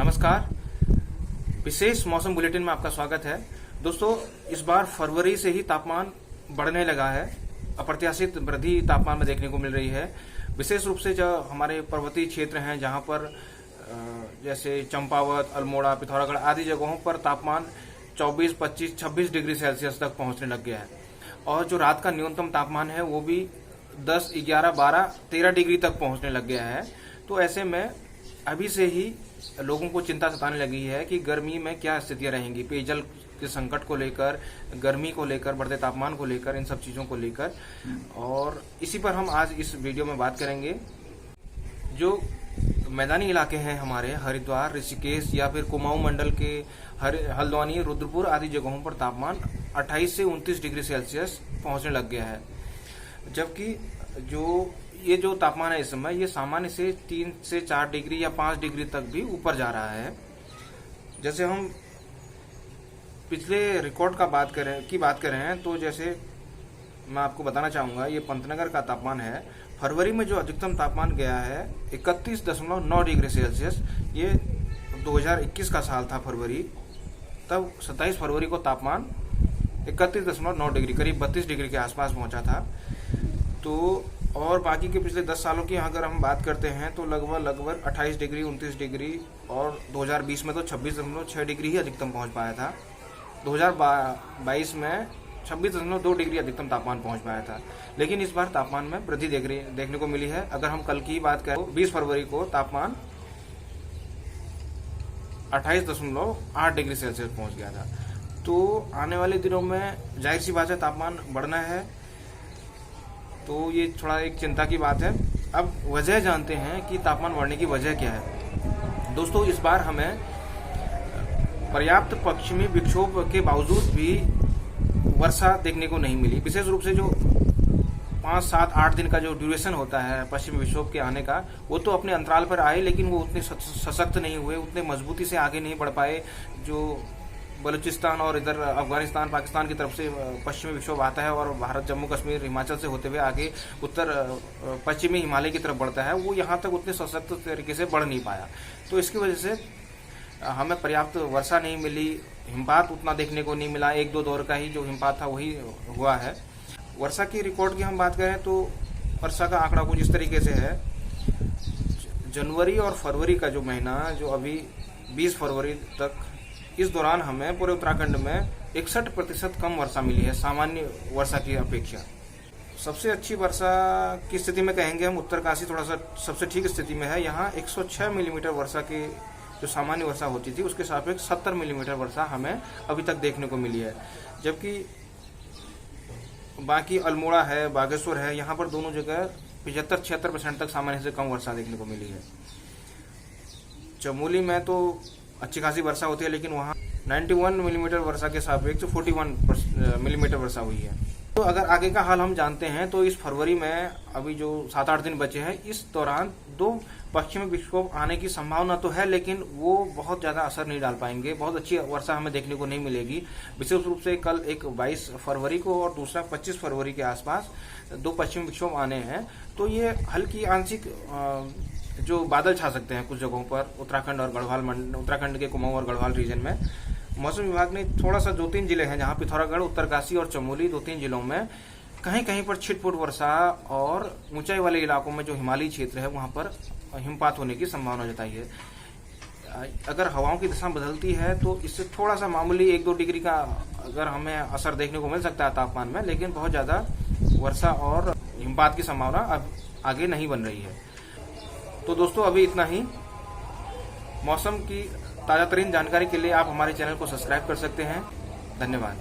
नमस्कार। विशेष मौसम बुलेटिन में आपका स्वागत है। दोस्तों, इस बार फरवरी से ही तापमान बढ़ने लगा है। अप्रत्याशित वृद्धि तापमान में देखने को मिल रही है। विशेष रूप से जो हमारे पर्वतीय क्षेत्र हैं, जहां पर जैसे चंपावत, अल्मोड़ा, पिथौरागढ़ आदि जगहों पर तापमान 24, 25, 26 डिग्री सेल्सियस तक पहुंचने लग गया है। और जो रात का न्यूनतम तापमान है वो भी 10, 11, 12, 13 डिग्री तक पहुंचने लग गया है। तो ऐसे में अभी से ही लोगों को चिंता सताने लगी है कि गर्मी में क्या स्थितियां रहेंगी, पेयजल के संकट को लेकर, गर्मी को लेकर, बढ़ते तापमान को लेकर, इन सब चीजों को लेकर। और इसी पर हम आज इस वीडियो में बात करेंगे। जो मैदानी इलाके हैं हमारे हरिद्वार, ऋषिकेश या फिर कुमाऊं मंडल के हल्द्वानी, रुद्रपुर आदि जगहों पर तापमान 28 से 29 डिग्री सेल्सियस पहुंचने लग गया है। जबकि ये जो तापमान है इस समय, ये सामान्य से 3 से 4 डिग्री या 5 डिग्री तक भी ऊपर जा रहा है। जैसे हम पिछले रिकॉर्ड की बात करें तो जैसे मैं आपको बताना चाहूंगा, ये पंतनगर का तापमान है। फरवरी में जो अधिकतम तापमान गया है 31.9 डिग्री सेल्सियस। ये 2021 का साल था फरवरी, तब 27 फरवरी को तापमान 31.9 डिग्री, करीब 32 डिग्री के आसपास पहुंचा था। तो और बाकी के पिछले 10 सालों की अगर हम बात करते हैं तो लगभग 28 डिग्री, 29 डिग्री, और 2020 में तो 26.6 डिग्री ही अधिकतम पहुंच पाया था। 2022 में 26.2 डिग्री अधिकतम तापमान पहुंच पाया था। लेकिन इस बार तापमान में वृद्धि देखने को मिली है। अगर हम कल की बात करें तो 20 फरवरी को तापमान 28.8 डिग्री सेल्सियस पहुंच गया था। तो आने वाले दिनों में जाहिर सी बात है तापमान बढ़ना है, तो ये थोड़ा एक चिंता की बात है। अब वजह जानते हैं कि तापमान बढ़ने की वजह क्या है। दोस्तों, इस बार हमें पर्याप्त पश्चिमी विक्षोभ के बावजूद भी वर्षा देखने को नहीं मिली। विशेष रूप से जो 5, 7, 8 दिन का जो ड्यूरेशन होता है पश्चिमी विक्षोभ के आने का, वो तो अपने अंतराल पर आए, लेकिन वो उतने सशक्त नहीं हुए, उतने मजबूती से आगे नहीं बढ़ पाए। जो बलूचिस्तान और इधर अफगानिस्तान, पाकिस्तान की तरफ से पश्चिमी विक्षोभ आता है और भारत, जम्मू कश्मीर, हिमाचल से होते हुए आगे उत्तर पश्चिमी हिमालय की तरफ बढ़ता है, वो यहाँ तक उतने सशक्त तरीके से बढ़ नहीं पाया। तो इसकी वजह से हमें पर्याप्त वर्षा नहीं मिली, हिमपात उतना देखने को नहीं मिला। 1-2 दौर का ही जो हिमपात था वही हुआ है। वर्षा की रिकॉर्ड की हम बात करें तो वर्षा का आंकड़ा कुछ इस तरीके से है। जनवरी और फरवरी का जो महीना, जो अभी 20 फरवरी तक, इस दौरान हमें पूरे उत्तराखंड में 61% कम वर्षा मिली है सामान्य वर्षा की अपेक्षा। सबसे अच्छी वर्षा की स्थिति में कहेंगे हम उत्तरकाशी थोड़ा सा सबसे ठीक स्थिति में है। यहाँ 106 मिलीमीटर वर्षा की जो सामान्य वर्षा होती थी उसके सापेक्ष 70 मिलीमीटर वर्षा हमें अभी तक देखने को मिली है। जबकि बाकी अल्मोड़ा है, बागेश्वर है, यहाँ पर दोनों जगह 75-76% तक सामान्य से कम वर्षा देखने को मिली है। चमोली में तो अच्छी खासी वर्षा होती है, लेकिन वहाँ 91 मिलीमीटर वर्षा के सापेक्ष 41 मिलीमीटर वर्षा हुई है। तो अगर आगे का हाल हम जानते हैं तो इस फरवरी में अभी जो 7-8 दिन बचे हैं, इस दौरान 2 पश्चिमी विक्षोभ आने की संभावना तो है, लेकिन वो बहुत ज्यादा असर नहीं डाल पाएंगे। बहुत अच्छी वर्षा हमें देखने को नहीं मिलेगी। विशेष रूप से कल एक 22 फरवरी को और दूसरा 25 फरवरी के आसपास 2 पश्चिमी विक्षोभ आने हैं। तो ये हल्की आंशिक जो बादल छा सकते हैं कुछ जगहों पर उत्तराखंड और गढ़वाल, उत्तराखंड के कुमाऊं और गढ़वाल रीजन में। मौसम विभाग ने थोड़ा सा 2-3 जिले हैं जहां पिथौरागढ़, उत्तरकाशी और चमोली, 2-3 जिलों में कहीं कहीं पर छिटपुट वर्षा और ऊंचाई वाले इलाकों में जो हिमालयी क्षेत्र है वहां पर हिमपात होने की संभावना जताई है। अगर हवाओं की दिशा बदलती है तो इससे थोड़ा सा मामूली 1-2 डिग्री का अगर हमें असर देखने को मिल सकता है तापमान में, लेकिन बहुत ज्यादा वर्षा और हिमपात की संभावना अब आगे नहीं बन रही है। तो दोस्तों, अभी इतना ही। मौसम की ताजा तरीन जानकारी के लिए आप हमारे चैनल को सब्सक्राइब कर सकते हैं। धन्यवाद।